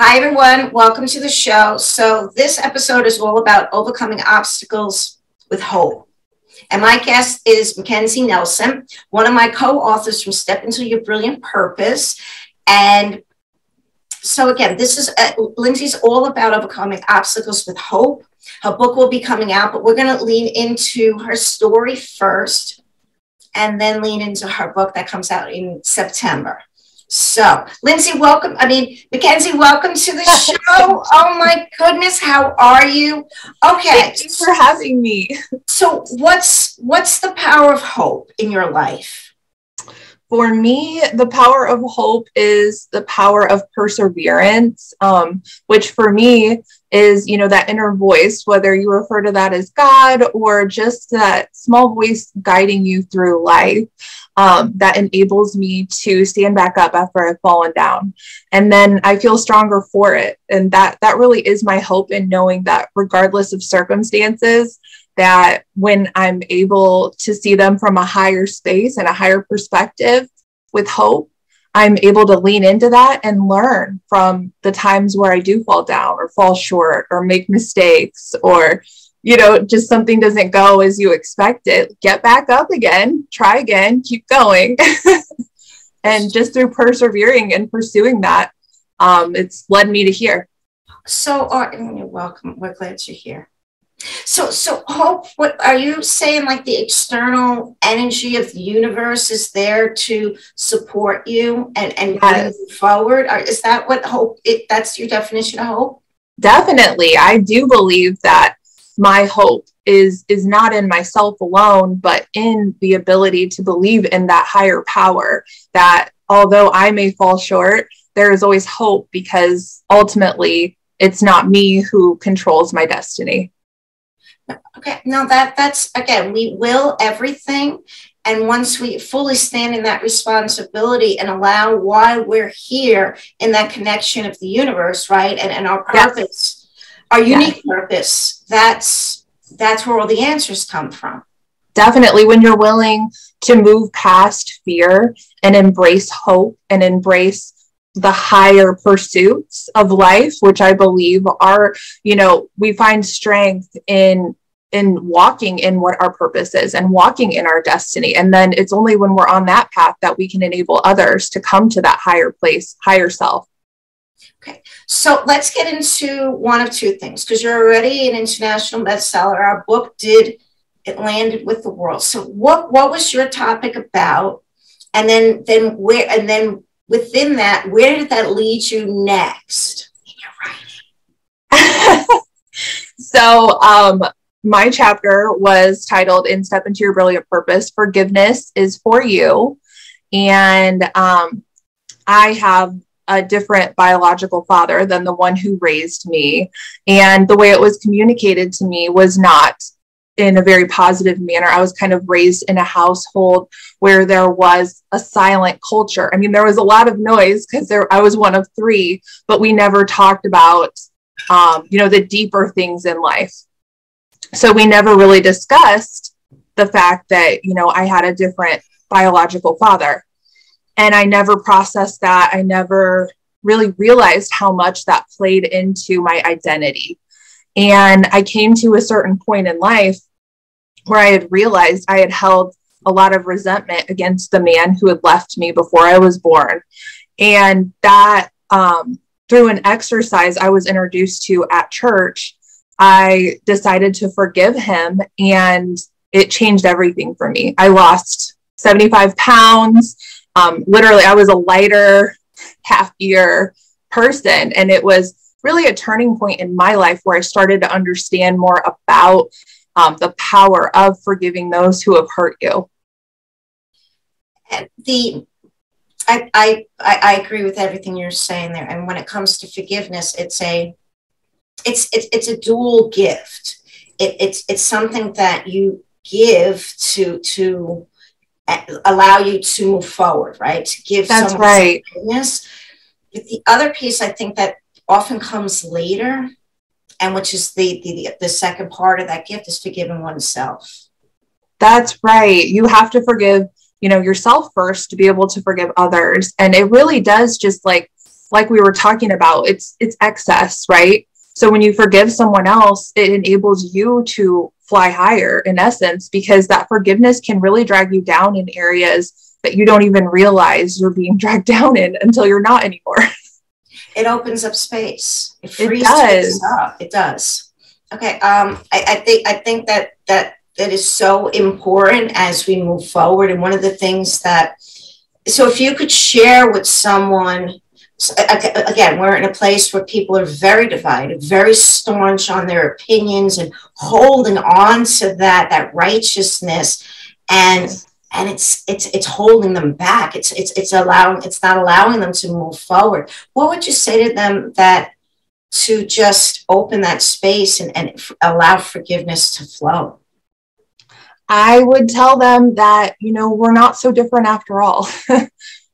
Hi, everyone. Welcome to the show. So this episode is all about overcoming obstacles with hope. And my guest is MacKenzie Nelson, one of my co-authors from Step Into Your Brilliant Purpose. And so again, this is Lindsay's all about overcoming obstacles with hope. Her book will be coming out, but we're going to lean into her story first and then lean into her book that comes out in September. So, Lindsay, welcome. MacKenzie, welcome to the show. Oh my goodness, how are you? Okay. Thank you for having me. So, what's the power of hope in your life? For me, the power of hope is the power of perseverance, which for me is, that inner voice, whether you refer to that as God or just that small voice guiding you through life, that enables me to stand back up after I've fallen down. And then I feel stronger for it. And that really is my hope in knowing that regardless of circumstances, that when I'm able to see them from a higher space and a higher perspective with hope, I'm able to lean into that and learn from the times where I do fall down or fall short or make mistakes or, just something doesn't go as you expect it. Get back up again, try again, keep going. And just through persevering and pursuing that, it's led me to here. So, you're welcome. We're glad you're here. So hope, what are you saying, like the external energy of the universe is there to support you and Yes. move forward? Or is that what hope, that's your definition of hope? Definitely. I do believe that my hope is not in myself alone, but in the ability to believe in that higher power, that although I may fall short, there is always hope because ultimately it's not me who controls my destiny. Okay, no, that's, again, we will everything. And once we fully stand in that responsibility and allow why we're here in that connection of the universe, right? And our purpose, our unique purpose, that's where all the answers come from. Definitely. When you're willing to move past fear and embrace hope and embrace the higher pursuits of life, which I believe are, we find strength in walking in what our purpose is and walking in our destiny. And then it's only when we're on that path that we can enable others to come to that higher place, higher self. Okay, so let's get into one of two things, because you're already an international bestseller. Our book it landed with the world. So what was your topic about? And then within that, where did that lead you next in your writing? So, my chapter was titled In Step Into Your Brilliant Purpose, Forgiveness is for You. And I have a different biological father than the one who raised me. And the way it was communicated to me was not in a very positive manner. I was kind of raised in a household where there was a silent culture. I mean, there was a lot of noise because I was one of three, but we never talked about, the deeper things in life. So we never really discussed the fact that, I had a different biological father. And I never processed that. I never really realized how much that played into my identity. And I came to a certain point in life where I had realized I had held a lot of resentment against the man who had left me before I was born. And that through an exercise I was introduced to at church, I decided to forgive him, and it changed everything for me. I lost 75 pounds. Literally, I was a lighter, happier person. And it was really a turning point in my life where I started to understand more about the power of forgiving those who have hurt you. I agree with everything you're saying there. And when it comes to forgiveness, it's a dual gift. It's something that you give to allow you to move forward, right? To give That's someone right. forgiveness. But the other piece, I think, that often comes later, and which is the second part of that gift, is forgiving oneself. That's right. You have to forgive, yourself first to be able to forgive others. And it really does just like we were talking about, it's excess, right? So when you forgive someone else, it enables you to fly higher in essence, because that forgiveness can really drag you down in areas that you don't even realize you're being dragged down in until you're not anymore. It opens up space. It frees It does. space up. It does. Okay. I think that is so important as we move forward. And one of the things that, so if you could share with someone, again, we're in a place where people are very divided, very staunch on their opinions and holding on to that righteousness, and it's holding them back. It's not allowing them to move forward. What would you say to them that to just open that space and allow forgiveness to flow? I would tell them that, we're not so different after all.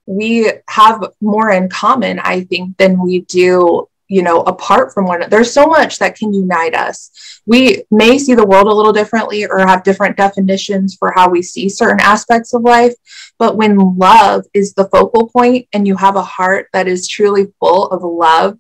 We have more in common, I think, than we do, apart from one another. There's so much that can unite us. We may see the world a little differently or have different definitions for how we see certain aspects of life. But when love is the focal point and you have a heart that is truly full of love,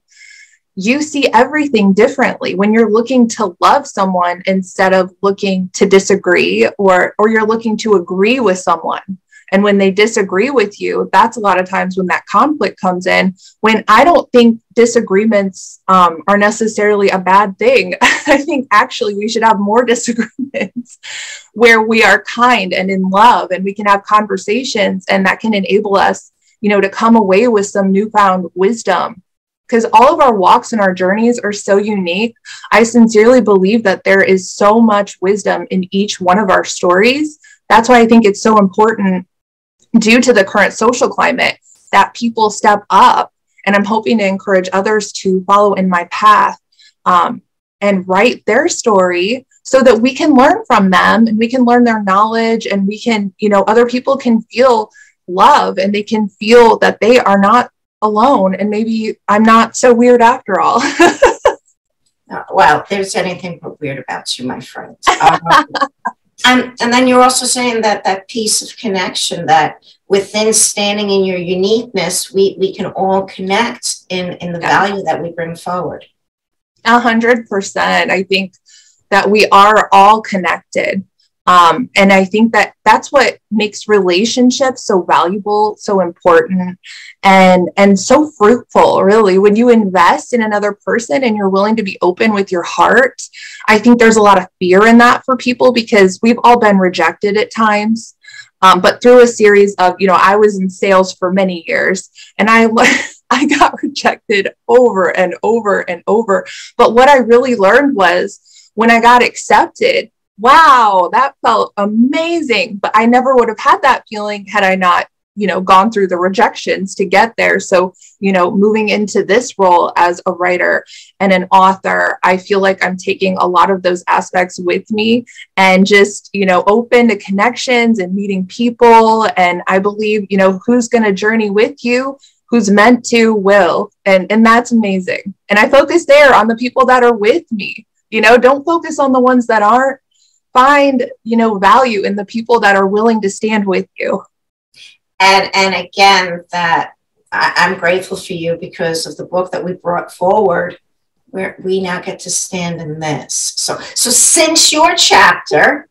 you see everything differently when you're looking to love someone instead of looking to disagree, or you're looking to agree with someone. And when they disagree with you, that's a lot of times when that conflict comes in, when I don't think disagreements are necessarily a bad thing. I think actually we should have more disagreements where we are kind and in love, and we can have conversations, and that can enable us, to come away with some newfound wisdom. Because all of our walks and our journeys are so unique. I sincerely believe that there is so much wisdom in each one of our stories. That's why I think it's so important, due to the current social climate, that people step up. And I'm hoping to encourage others to follow in my path and write their story so that we can learn from them and we can learn their knowledge, and we can, other people can feel love and they can feel that they are not alone, and maybe I'm not so weird after all. Well, there's anything but weird about you, my friend. And then you're also saying that piece of connection, that within standing in your uniqueness, we can all connect in the value that we bring forward. 100%. I think that we are all connected. And I think that that's what makes relationships so valuable, so important, and so fruitful, really. When you invest in another person and you're willing to be open with your heart, I think there's a lot of fear in that for people, because we've all been rejected at times. But through a series of, I was in sales for many years, and I got rejected over and over and over. But what I really learned was, when I got accepted, wow, that felt amazing. But I never would have had that feeling had I not, gone through the rejections to get there. So, moving into this role as a writer and an author, I feel like I'm taking a lot of those aspects with me, and just, open to connections and meeting people. And I believe, who's going to journey with you, who's meant to, will. And that's amazing. And I focus there on the people that are with me. Don't focus on the ones that aren't. Find, value in the people that are willing to stand with you. And again, that I'm grateful for you because of the book that we brought forward, where we now get to stand in this. So since your chapter,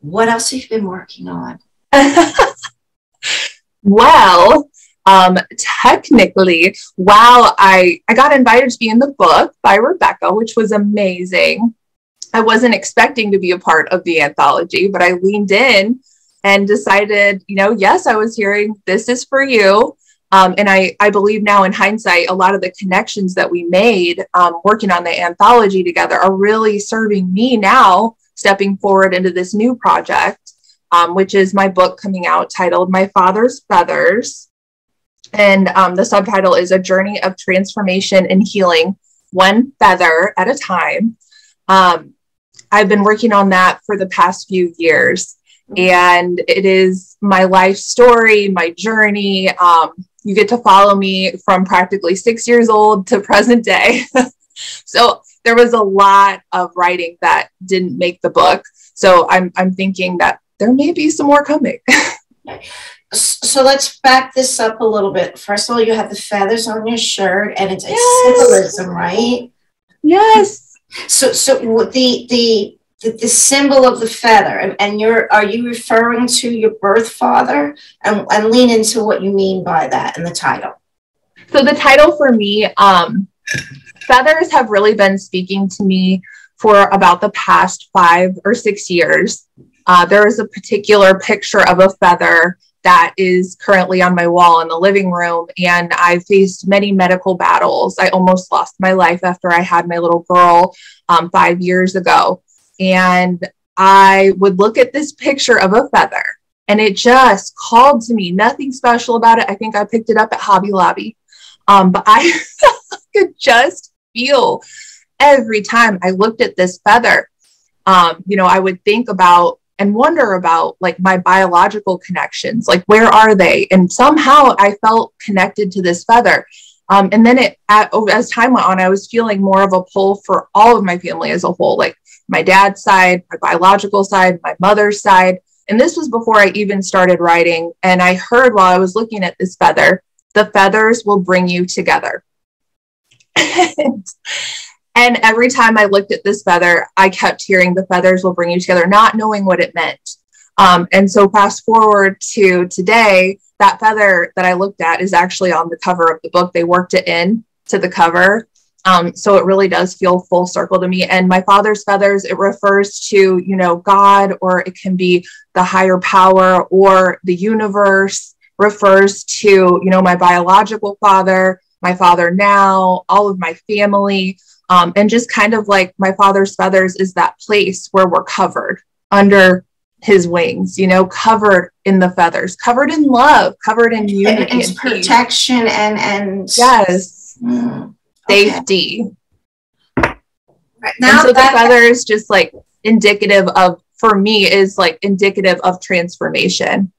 what else have you been working on? Well, technically, wow, I got invited to be in the book by Rebecca, which was amazing. I wasn't expecting to be a part of the anthology, but I leaned in and decided, yes, I was hearing this is for you. And I believe now in hindsight, a lot of the connections that we made working on the anthology together are really serving me now, stepping forward into this new project, which is my book coming out titled My Father's Feathers. And the subtitle is A Journey of Transformation and Healing, One Feather at a Time. I've been working on that for the past few years, and it is my life story, my journey. You get to follow me from practically 6 years old to present day. So there was a lot of writing that didn't make the book. So I'm thinking that there may be some more coming. So let's back this up a little bit. First of all, you have the feathers on your shirt, and it's symbolism, right? Yes. So the symbol of the feather, and are you referring to your birth father? And lean into what you mean by that in the title. So the title for me, feathers have really been speaking to me for about the past 5 or 6 years. There is a particular picture of a feather that is currently on my wall in the living room. And I faced many medical battles. I almost lost my life after I had my little girl 5 years ago. And I would look at this picture of a feather and it just called to me. Nothing special about it. I think I picked it up at Hobby Lobby. But I could just feel every time I looked at this feather, I would think about and wonder about like my biological connections, like where are they? And somehow I felt connected to this feather. And then as time went on, I was feeling more of a pull for all of my family as a whole, like my dad's side, my biological side, my mother's side. And this was before I even started writing. And I heard while I was looking at this feather, the feathers will bring you together. And every time I looked at this feather, I kept hearing the feathers will bring you together, not knowing what it meant. And so fast forward to today, that feather that I looked at is actually on the cover of the book. They worked it in to the cover. So it really does feel full circle to me. And my father's feathers, it refers to, God, or it can be the higher power or the universe, refers to, my biological father, my father now, all of my family. And just kind of like my father's feathers is that place where we're covered under his wings, covered in the feathers, covered in love, covered in unity and protection and yes, safety. Right. Now so the feathers just like indicative of, for me, is like indicative of transformation.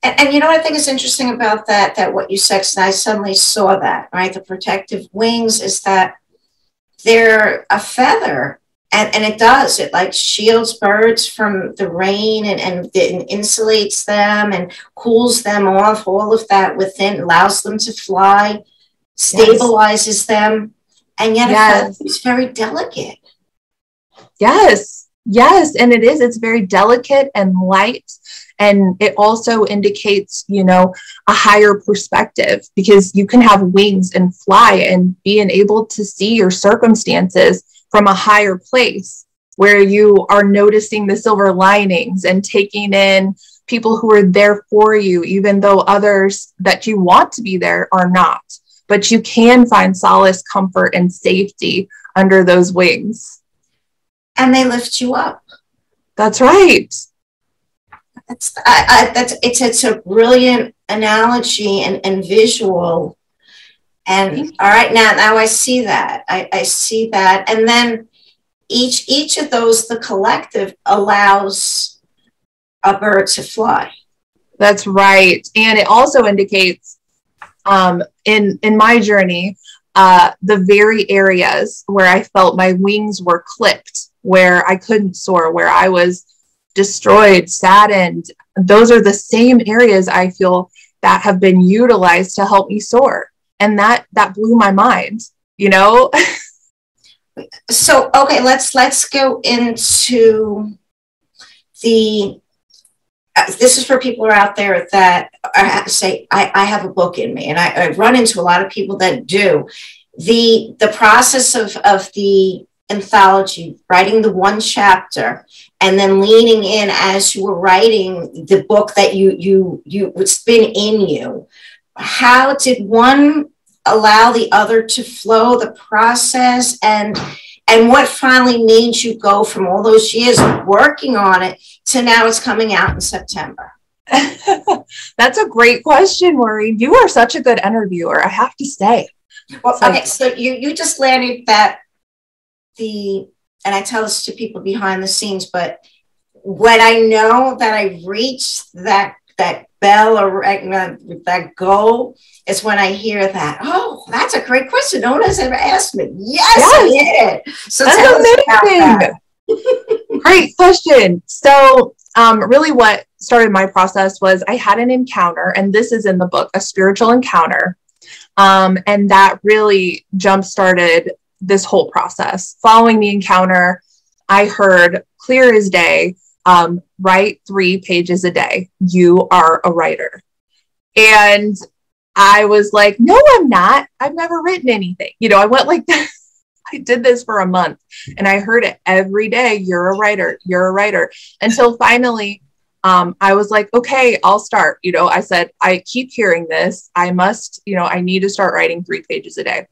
And you know what I think is interesting about that what you said, because I suddenly saw that, right? The protective wings is that they're a feather, and it like shields birds from the rain and insulates them and cools them off. All of that within allows them to fly, stabilizes them, and yet a feather is very delicate. Yes, and it is. It's very delicate and light. And it also indicates, a higher perspective, because you can have wings and fly and being able to see your circumstances from a higher place where you are noticing the silver linings and taking in people who are there for you, even though others that you want to be there are not. But you can find solace, comfort, and safety under those wings. And they lift you up. That's right. It's a brilliant analogy and visual. And all right, now I see that. I see that. And then each of those, the collective, allows a bird to fly. That's right. And it also indicates in my journey, the very areas where I felt my wings were clipped, where I couldn't soar, where I was destroyed, saddened. Those are the same areas I feel that have been utilized to help me soar. And that blew my mind, So, okay, let's go into this is for people who are out there that say, I have a book in me, and I run into a lot of people that do. The process of the anthology, writing the one chapter, and then leaning in as you were writing the book that it's been in you. How did one allow the other to flow the process, and what finally made you go from all those years of working on it to now it's coming out in September? That's a great question, Maureen. You are such a good interviewer, I have to say. Well, okay, so you just landed that and I tell this to people behind the scenes, but when I know that I reached that bell or that goal is when I hear that, oh, that's a great question. No one has ever asked me. Yes. I did. So that's amazing. Great question. So really what started my process was I had an encounter, and this is in the book, a spiritual encounter. And that really jump-started this whole process. Following the encounter, I heard clear as day, write 3 pages a day. You are a writer. And I was like, no, I'm not. I've never written anything. I went like this. I did this for a month and I heard it every day. You're a writer. You're a writer. Until finally, I was like, okay, I'll start. I said, I keep hearing this. I must, I need to start writing 3 pages a day.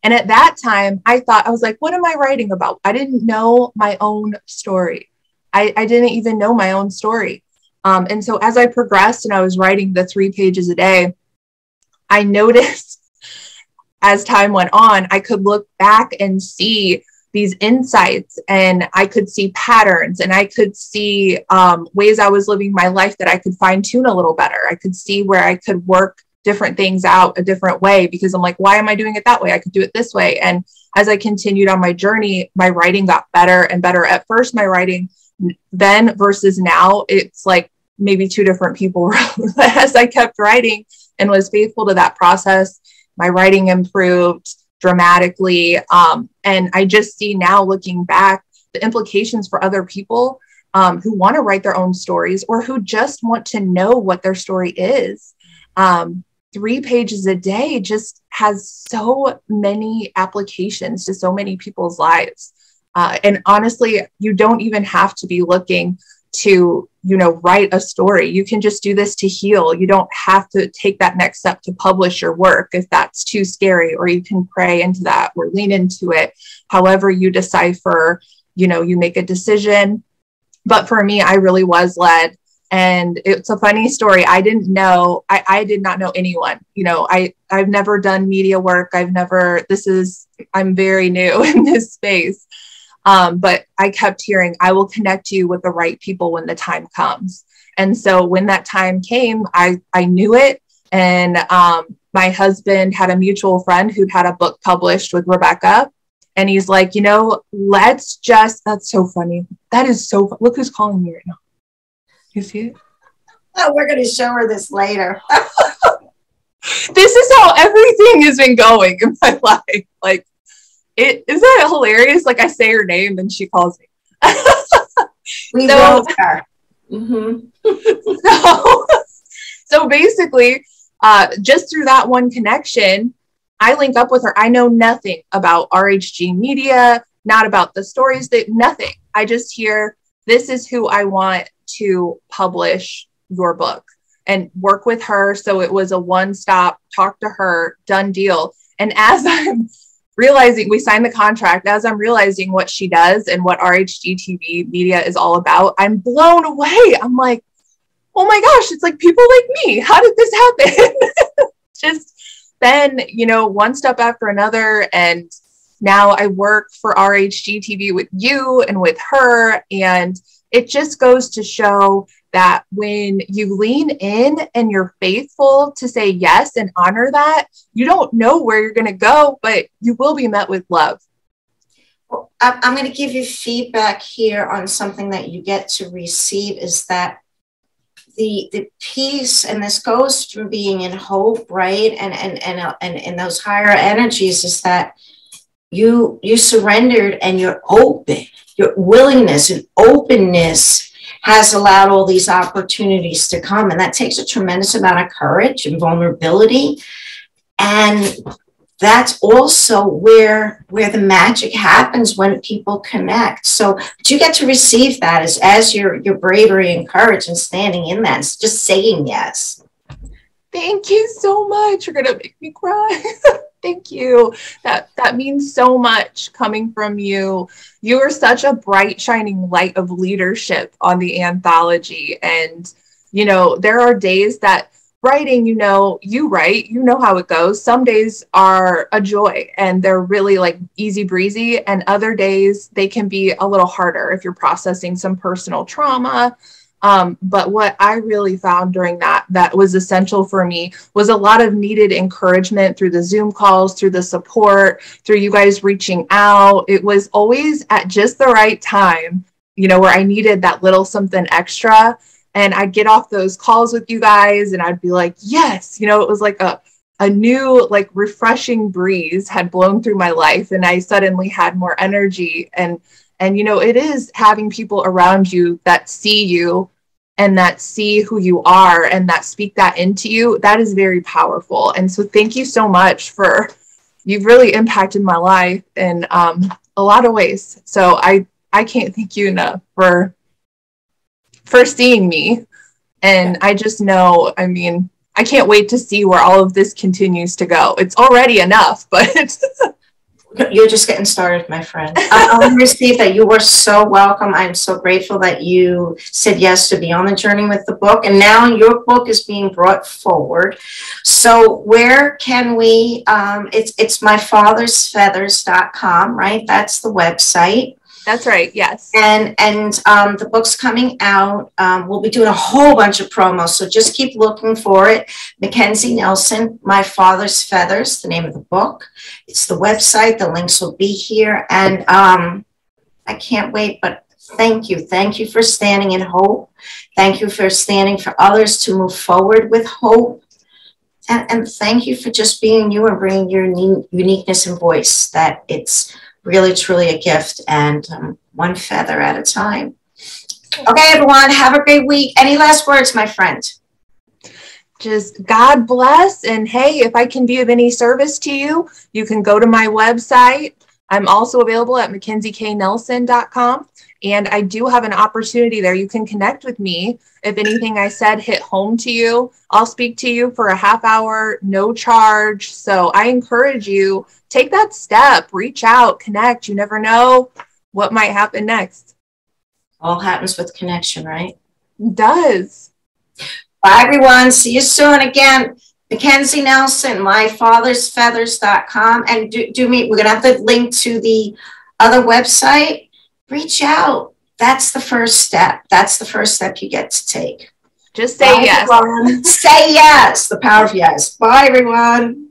And at that time, I was like, what am I writing about? I didn't know my own story. I didn't even know my own story. And so as I progressed and I was writing the 3 pages a day, I noticed as time went on, I could look back and see these insights, and I could see patterns, and I could see ways I was living my life that I could fine tune a little better. I could see where I could work different things out a different way, because I'm like, why am I doing it that way? I could do it this way. And as I continued on my journey, my writing got better and better. At first, my writing then versus now, it's like maybe 2 different people. As I kept writing and was faithful to that process, my writing improved dramatically. And I just see now, looking back, the implications for other people who want to write their own stories or who just want to know what their story is. 3 pages a day just has so many applications to so many people's lives. And honestly, you don't even have to be looking to, write a story. You can just do this to heal. You don't have to take that next step to publish your work if that's too scary, or you can pray into that or lean into it. However you decipher, you make a decision. But for me, I really was led. And it's a funny story. I did not know anyone. I've never done media work. I'm very new in this space. But I kept hearing, I will connect you with the right people when the time comes. And so when that time came, I knew it. And my husband had a mutual friend who'd had a book published with Rebecca. And he's like, that's so funny. That is so, look who's calling me right now. You see it? Oh, we're going to show her this later. This is how everything has been going in my life. Like, isn't that hilarious? Like, I say her name and she calls me. We love her. Mm-hmm. So basically, just through that one connection, I link up with her. I know nothing about RHG Media, not about the stories, nothing. I just hear, this is who I want to publish your book, and work with her. So it was a one-stop, talk to her, done deal. And as I'm realizing, we signed the contract, as I'm realizing what she does and what RHG TV Media is all about, I'm blown away. I'm like, oh my gosh, it's like people like me. How did this happen? Just then, one step after another. And now I work for RHG TV with you and with her. And it just goes to show that when you lean in and you're faithful to say yes and honor that, you don't know where you're going to go, but you will be met with love. Well, I'm going to give you feedback here on something that you get to receive, is that the peace, and this goes from being in hope, right? And those higher energies, is that you surrendered and you're open. Your willingness and openness has allowed all these opportunities to come. And that takes a tremendous amount of courage and vulnerability. And that's also where the magic happens, when people connect. So you get to receive that as your bravery and courage and standing in that, it's just saying yes. Thank you so much. You're going to make me cry. Thank you. That means so much coming from you. You are such a bright, shining light of leadership on the anthology. And, there are days that writing, you write, how it goes. Some days are a joy and they're really like easy breezy. And other days they can be a little harder if you're processing some personal trauma. But what I really found during that was essential for me was a lot of needed encouragement through the Zoom calls, through the support, through you guys reaching out. It was always at just the right time, where I needed that little something extra. And I'd get off those calls with you guys and I'd be like, yes, it was like a new, like, refreshing breeze had blown through my life. And I suddenly had more energy. And it is having people around you that see you and that see who you are and that speak that into you. That is very powerful. And so thank you so much you've really impacted my life in a lot of ways. So I can't thank you enough for seeing me. And I just know, I can't wait to see where all of this continues to go. It's already enough, but you're just getting started, my friend. I want to receive that. You were so welcome. I'm so grateful that you said yes to be on the journey with the book. And now your book is being brought forward. So where can we, it's myfathersfeathers.com, right? That's the website. That's right. Yes. And the book's coming out. We'll be doing a whole bunch of promos, so just keep looking for it. MacKenzie Nelson, My Father's Feathers, the name of the book. It's the website. The links will be here. And I can't wait, but thank you. Thank you for standing in hope. Thank you for standing for others to move forward with hope. And thank you for just being you and bringing your uniqueness and voice, that it's really, truly a gift, and one feather at a time. Okay, everyone, have a great week. Any last words, my friend? Just God bless. And hey, if I can be of any service to you, you can go to my website. I'm also available at MacKenzieKNelson.com. And I do have an opportunity there. You can connect with me. If anything I said hit home to you, I'll speak to you for a half hour, no charge. So I encourage you, take that step, reach out, connect. You never know what might happen next. All happens with connection, right? It does. Bye, everyone. See you soon. Again, MacKenzie Nelson, myfathersfeathers.com. And do meet. We're going to have the link to the other website. Reach out. That's the first step. That's the first step you get to take. Just say yes. Everyone. Say yes. The power of yes. Bye, everyone.